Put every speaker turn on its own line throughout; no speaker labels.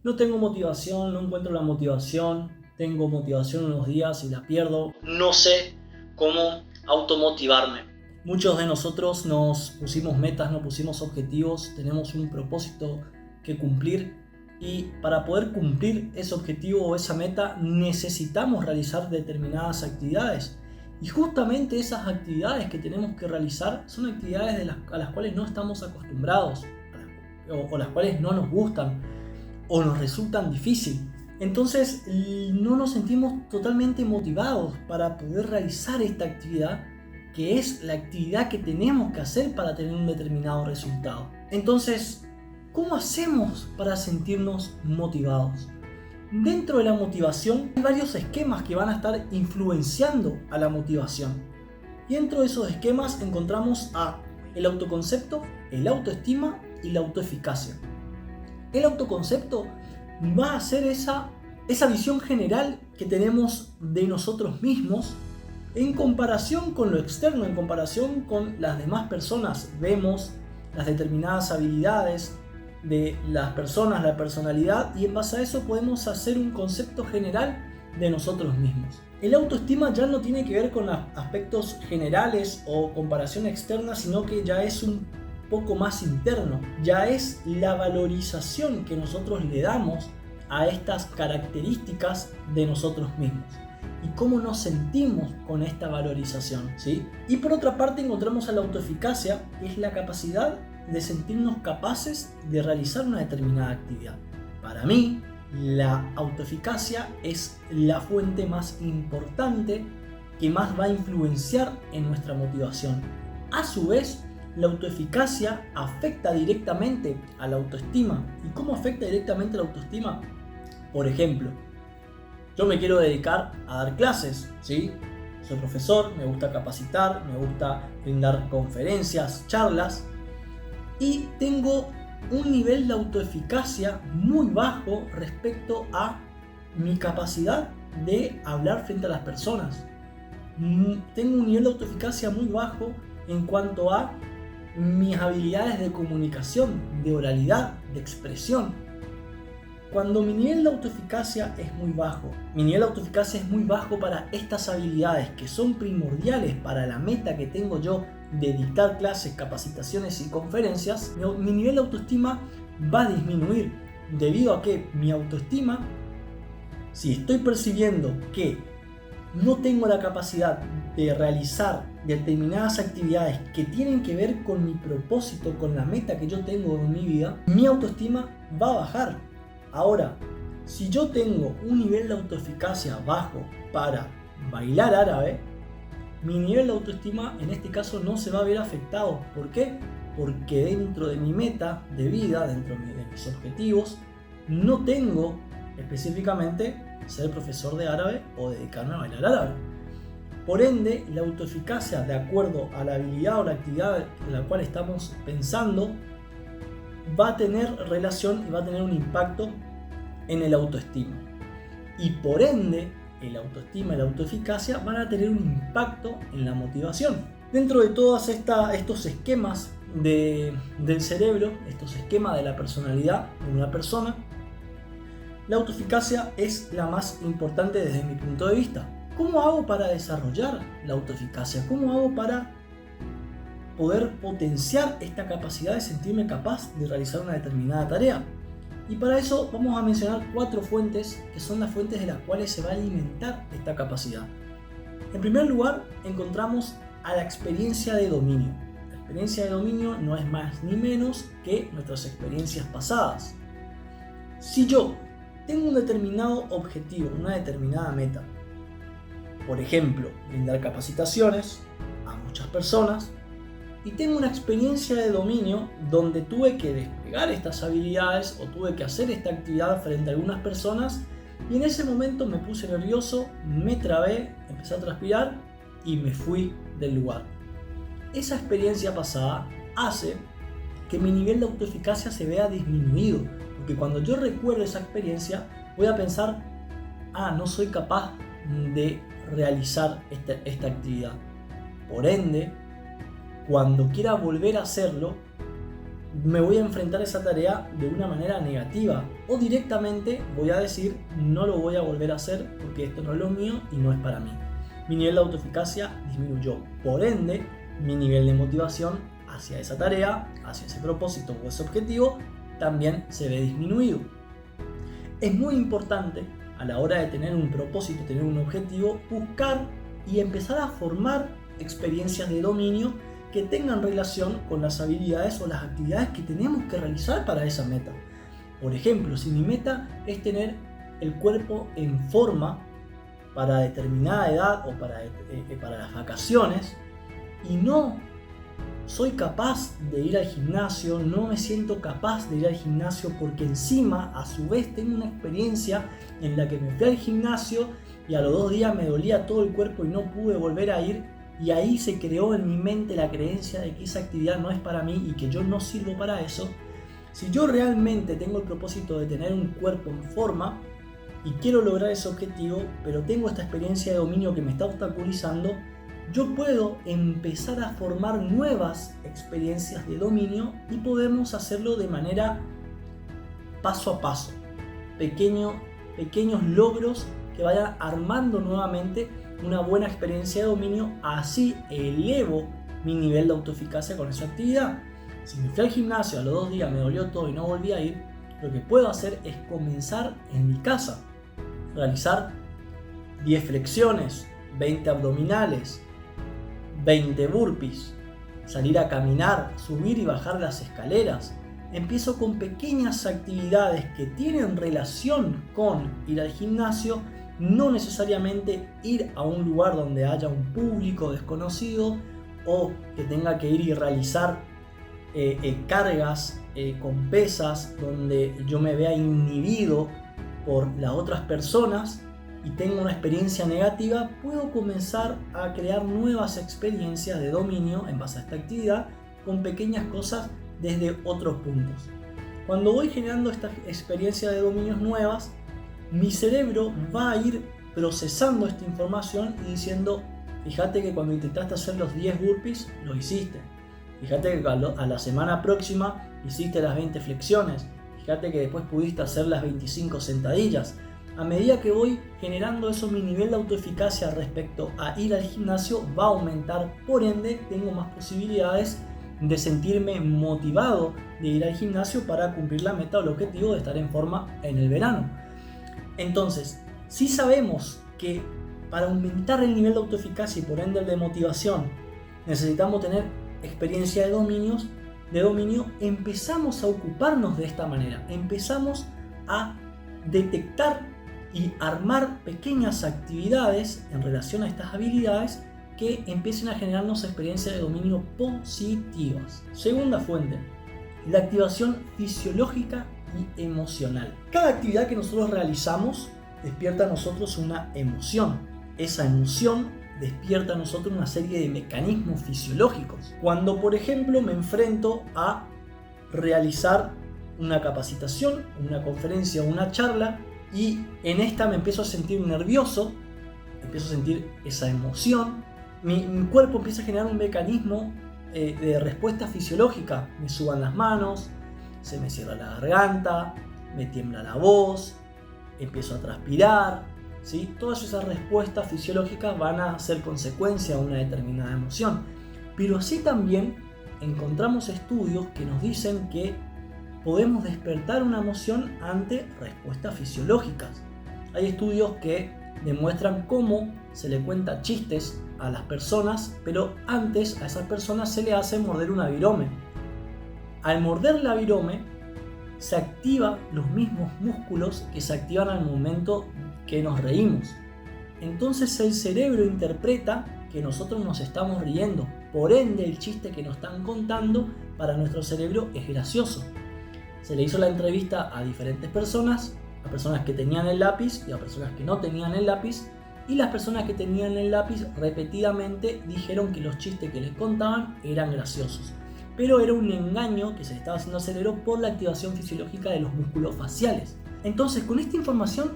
No tengo motivación, no encuentro la motivación, tengo motivación unos días y la pierdo. No sé cómo automotivarme. Muchos de nosotros nos pusimos metas, nos pusimos objetivos, tenemos un propósito que cumplir y para poder cumplir ese objetivo o esa meta necesitamos realizar determinadas actividades. Y justamente esas actividades que tenemos que realizar son actividades a las cuales no estamos acostumbrados o las cuales no nos gustan o nos resultan difíciles. Entonces no nos sentimos totalmente motivados para poder realizar esta actividad, que es la actividad que tenemos que hacer para tener un determinado resultado. Entonces, ¿cómo hacemos para sentirnos motivados? Dentro de la motivación hay varios esquemas que van a estar influenciando a la motivación. Y dentro de esos esquemas encontramos el autoconcepto, el autoestima y la autoeficacia. El autoconcepto va a ser esa visión general que tenemos de nosotros mismos en comparación con lo externo, en comparación con las demás personas. Vemos las determinadas habilidades de las personas, la personalidad, y en base a eso podemos hacer un concepto general de nosotros mismos. El autoestima ya no tiene que ver con aspectos generales o comparación externa, sino que ya es un poco más interno, ya es la valorización que nosotros le damos a estas características de nosotros mismos y cómo nos sentimos con esta valorización, ¿sí? Y por otra parte encontramos a la autoeficacia, que es la capacidad de sentirnos capaces de realizar una determinada actividad. Para mí, la autoeficacia es la fuente más importante que más va a influenciar en nuestra motivación. A su vez, la autoeficacia afecta directamente a la autoestima. ¿Y cómo afecta directamente a la autoestima? Por ejemplo, yo me quiero dedicar a dar clases, ¿sí? Soy profesor, me gusta capacitar, me gusta brindar conferencias, charlas, y tengo un nivel de autoeficacia muy bajo respecto a mi capacidad de hablar frente a las personas. Tengo un nivel de autoeficacia muy bajo en cuanto a mis habilidades de comunicación, de oralidad, de expresión. Cuando mi nivel de autoeficacia es muy bajo, para estas habilidades que son primordiales para la meta que tengo yo de dictar clases, capacitaciones y conferencias, mi nivel de autoestima va a disminuir, debido a que mi autoestima, si estoy percibiendo que no tengo la capacidad de realizar determinadas actividades que tienen que ver con mi propósito, con la meta que yo tengo en mi vida, mi autoestima va a bajar. Ahora, si yo tengo un nivel de autoeficacia bajo para bailar árabe, mi nivel de autoestima en este caso no se va a ver afectado. ¿Por qué? Porque dentro de mi meta de vida, dentro de mis objetivos, no tengo específicamente ser profesor de árabe o dedicarme a bailar árabe. Por ende, la autoeficacia, de acuerdo a la habilidad o la actividad en la cual estamos pensando, va a tener relación y va a tener un impacto en el autoestima. Y por ende, el autoestima y la autoeficacia van a tener un impacto en la motivación. Dentro de todos estos esquemas del cerebro, estos esquemas de la personalidad de una persona, la autoeficacia es la más importante desde mi punto de vista. ¿Cómo hago para desarrollar la autoeficacia? ¿Cómo hago para poder potenciar esta capacidad de sentirme capaz de realizar una determinada tarea? Y para eso vamos a mencionar 4 fuentes que son las fuentes de las cuales se va a alimentar esta capacidad. En primer lugar, encontramos a la experiencia de dominio. La experiencia de dominio no es más ni menos que nuestras experiencias pasadas. Si yo tengo un determinado objetivo, una determinada meta, por ejemplo, brindar capacitaciones a muchas personas, y tengo una experiencia de dominio donde tuve que desplegar estas habilidades o tuve que hacer esta actividad frente a algunas personas, y en ese momento me puse nervioso, me trabé, empecé a transpirar y me fui del lugar. Esa experiencia pasada hace que mi nivel de autoeficacia se vea disminuido, porque cuando yo recuerdo esa experiencia voy a pensar, no soy capaz de realizar esta actividad. Por ende, cuando quiera volver a hacerlo, me voy a enfrentar a esa tarea de una manera negativa, o directamente voy a decir no lo voy a volver a hacer porque esto no es lo mío y no es para mí. Mi nivel de autoeficacia disminuyó, por ende mi nivel de motivación hacia esa tarea, hacia ese propósito o ese objetivo también se ve disminuido. Es muy importante a la hora de tener un propósito, tener un objetivo, buscar y empezar a formar experiencias de dominio que tengan relación con las habilidades o las actividades que tenemos que realizar para esa meta. Por ejemplo, si mi meta es tener el cuerpo en forma para determinada edad o para las vacaciones y no soy capaz de ir al gimnasio, no me siento capaz de ir al gimnasio porque encima a su vez tengo una experiencia en la que me fui al gimnasio y a los 2 días me dolía todo el cuerpo y no pude volver a ir, y ahí se creó en mi mente la creencia de que esa actividad no es para mí y que yo no sirvo para eso. Si yo realmente tengo el propósito de tener un cuerpo en forma y quiero lograr ese objetivo, pero tengo esta experiencia de dominio que me está obstaculizando, yo puedo empezar a formar nuevas experiencias de dominio y podemos hacerlo de manera paso a paso, pequeños logros que vayan armando nuevamente una buena experiencia de dominio. Así elevo mi nivel de autoeficacia con esa actividad. Si me fui al gimnasio, a los 2 días me dolió todo y no volví a ir, lo que puedo hacer es comenzar en mi casa, realizar 10 flexiones, 20 abdominales, 20 burpees, salir a caminar, subir y bajar las escaleras. Empiezo con pequeñas actividades que tienen relación con ir al gimnasio, no necesariamente ir a un lugar donde haya un público desconocido o que tenga que ir y realizar cargas con pesas donde yo me vea inhibido por las otras personas y tengo una experiencia negativa. Puedo comenzar a crear nuevas experiencias de dominio en base a esta actividad con pequeñas cosas desde otros puntos. Cuando voy generando esta experiencia de dominios nuevas, mi cerebro va a ir procesando esta información y diciendo: fíjate que cuando intentaste hacer los 10 burpees lo hiciste, fíjate que a la semana próxima hiciste las 20 flexiones, fíjate que después pudiste hacer las 25 sentadillas. A medida que voy generando eso, mi nivel de autoeficacia respecto a ir al gimnasio va a aumentar, por ende tengo más posibilidades de sentirme motivado de ir al gimnasio para cumplir la meta o el objetivo de estar en forma en el verano. Entonces, si sabemos que para aumentar el nivel de autoeficacia y por ende el de motivación necesitamos tener experiencia de dominio, empezamos a ocuparnos de esta manera, empezamos a detectar y armar pequeñas actividades en relación a estas habilidades que empiecen a generarnos experiencias de dominio positivas. Segunda fuente, la activación fisiológica y emocional. Cada actividad que nosotros realizamos despierta a nosotros una emoción. Esa emoción despierta a nosotros una serie de mecanismos fisiológicos. Cuando, por ejemplo, me enfrento a realizar una capacitación, una conferencia o una charla, y en esta me empiezo a sentir nervioso, empiezo a sentir esa emoción, mi cuerpo empieza a generar un mecanismo de respuesta fisiológica. Me suban las manos, se me cierra la garganta, me tiembla la voz, empiezo a transpirar, ¿sí? Todas esas respuestas fisiológicas van a ser consecuencia de una determinada emoción. Pero así también encontramos estudios que nos dicen que podemos despertar una emoción ante respuestas fisiológicas. Hay estudios que demuestran cómo se le cuenta chistes a las personas, pero antes a esas personas se le hace morder un virome. Al morder la virome se activan los mismos músculos que se activan al momento que nos reímos. Entonces el cerebro interpreta que nosotros nos estamos riendo, por ende el chiste que nos están contando para nuestro cerebro es gracioso. Se le hizo la entrevista a diferentes personas, a personas que tenían el lápiz y a personas que no tenían el lápiz, y las personas que tenían el lápiz repetidamente dijeron que los chistes que les contaban eran graciosos, pero era un engaño que se le estaba haciendo al cerebro por la activación fisiológica de los músculos faciales. Entonces, con esta información,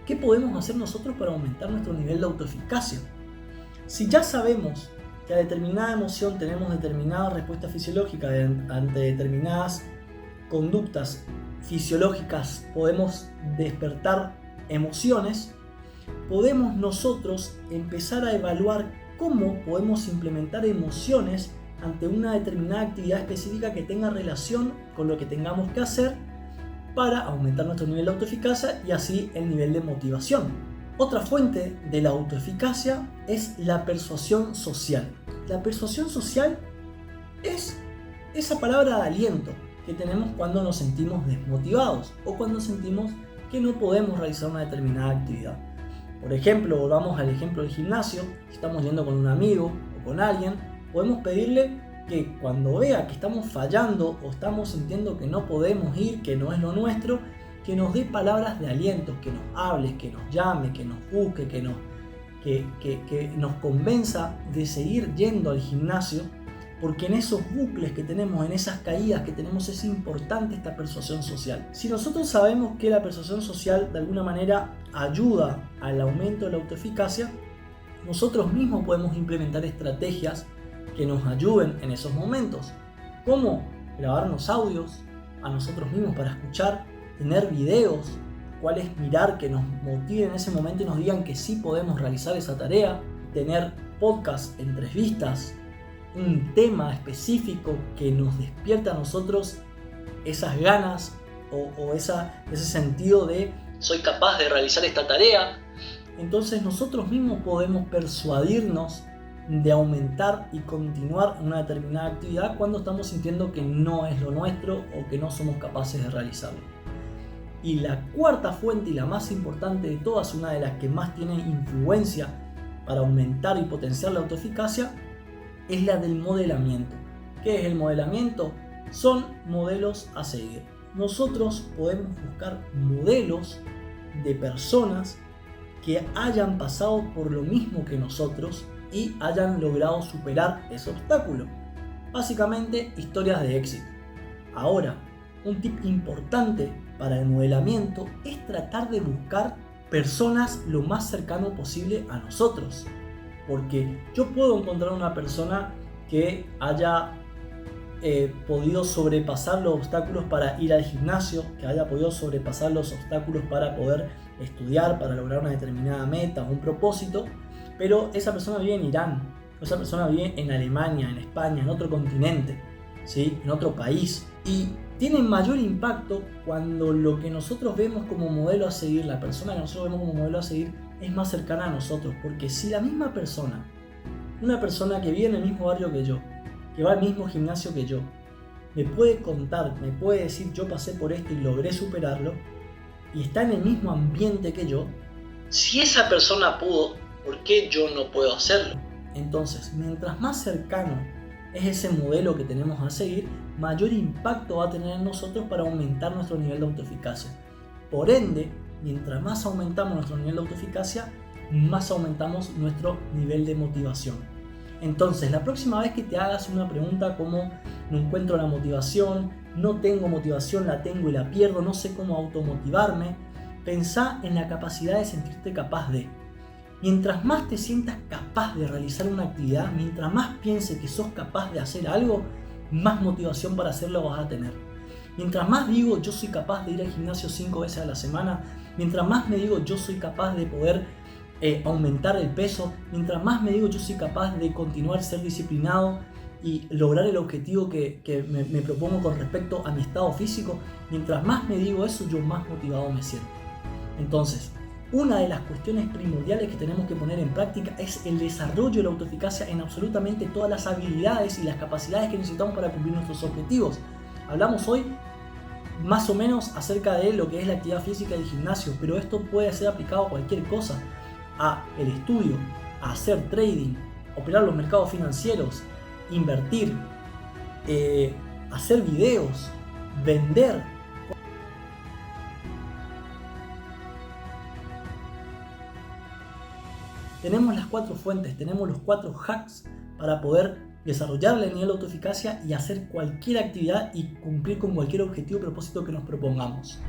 ¿qué podemos hacer nosotros para aumentar nuestro nivel de autoeficacia? Si ya sabemos que a determinada emoción tenemos determinada respuesta fisiológica ante determinadas conductas fisiológicas, podemos despertar emociones, podemos nosotros empezar a evaluar cómo podemos implementar emociones ante una determinada actividad específica que tenga relación con lo que tengamos que hacer para aumentar nuestro nivel de autoeficacia y así el nivel de motivación. Otra fuente de la autoeficacia es la persuasión social. La persuasión social es esa palabra de aliento que tenemos cuando nos sentimos desmotivados o cuando sentimos que no podemos realizar una determinada actividad. Por ejemplo, volvamos al ejemplo del gimnasio. Si estamos yendo con un amigo o con alguien, podemos pedirle que cuando vea que estamos fallando o estamos sintiendo que no podemos ir, que no es lo nuestro, que nos dé palabras de aliento, que nos hable, que nos llame, que nos busque, que nos convenza de seguir yendo al gimnasio, porque en esos bucles que tenemos, en esas caídas que tenemos, es importante esta persuasión social. Si nosotros sabemos que la persuasión social de alguna manera ayuda al aumento de la autoeficacia, nosotros mismos podemos implementar estrategias que nos ayuden en esos momentos, como grabarnos audios a nosotros mismos para escuchar, tener videos, cuáles mirar que nos motiven en ese momento y nos digan que sí podemos realizar esa tarea, tener podcasts, entrevistas, un tema específico que nos despierta a nosotros esas ganas o ese sentido de soy capaz de realizar esta tarea. Entonces nosotros mismos podemos persuadirnos de aumentar y continuar una determinada actividad cuando estamos sintiendo que no es lo nuestro o que no somos capaces de realizarlo. Y la cuarta fuente y la más importante de todas, una de las que más tiene influencia para aumentar y potenciar la autoeficacia, es la del modelamiento. ¿Qué es el modelamiento? Son modelos a seguir. Nosotros podemos buscar modelos de personas que hayan pasado por lo mismo que nosotros y hayan logrado superar ese obstáculo. Básicamente, historias de éxito. Ahora, un tip importante para el modelamiento es tratar de buscar personas lo más cercano posible a nosotros. Porque yo puedo encontrar una persona que haya podido sobrepasar los obstáculos para ir al gimnasio, que haya podido sobrepasar los obstáculos para poder estudiar, para lograr una determinada meta o un propósito, pero esa persona vive en Irán, esa persona vive en Alemania, en España, en otro continente, ¿sí? En otro país, y tiene mayor impacto cuando lo que nosotros vemos como modelo a seguir, la persona que nosotros vemos como modelo a seguir, es más cercana a nosotros. Porque si la misma persona, una persona que vive en el mismo barrio que yo, que va al mismo gimnasio que yo, me puede contar, me puede decir yo pasé por esto y logré superarlo, y está en el mismo ambiente que yo, si esa persona pudo, ¿por qué yo no puedo hacerlo? Entonces, mientras más cercano es ese modelo que tenemos a seguir, mayor impacto va a tener en nosotros para aumentar nuestro nivel de autoeficacia. Por ende, mientras más aumentamos nuestro nivel de autoeficacia, más aumentamos nuestro nivel de motivación. Entonces, la próxima vez que te hagas una pregunta como no encuentro la motivación, no tengo motivación, la tengo y la pierdo, no sé cómo automotivarme, pensá en la capacidad de sentirte capaz de. Mientras más te sientas capaz de realizar una actividad, mientras más pienses que sos capaz de hacer algo, más motivación para hacerlo vas a tener. Mientras más digo yo soy capaz de ir al gimnasio 5 veces a la semana, mientras más me digo yo soy capaz de poder aumentar el peso, mientras más me digo yo soy capaz de continuar ser disciplinado y lograr el objetivo que me propongo con respecto a mi estado físico, mientras más me digo eso, yo más motivado me siento. Entonces, una de las cuestiones primordiales que tenemos que poner en práctica es el desarrollo de la autoeficacia en absolutamente todas las habilidades y las capacidades que necesitamos para cumplir nuestros objetivos. Hablamos hoy más o menos acerca de lo que es la actividad física del gimnasio, pero esto puede ser aplicado a cualquier cosa, a el estudio, a hacer trading, operar los mercados financieros, invertir, hacer videos, vender. Tenemos las 4 fuentes, tenemos los 4 hacks para poder desarrollar el nivel de autoeficacia y hacer cualquier actividad y cumplir con cualquier objetivo o propósito que nos propongamos.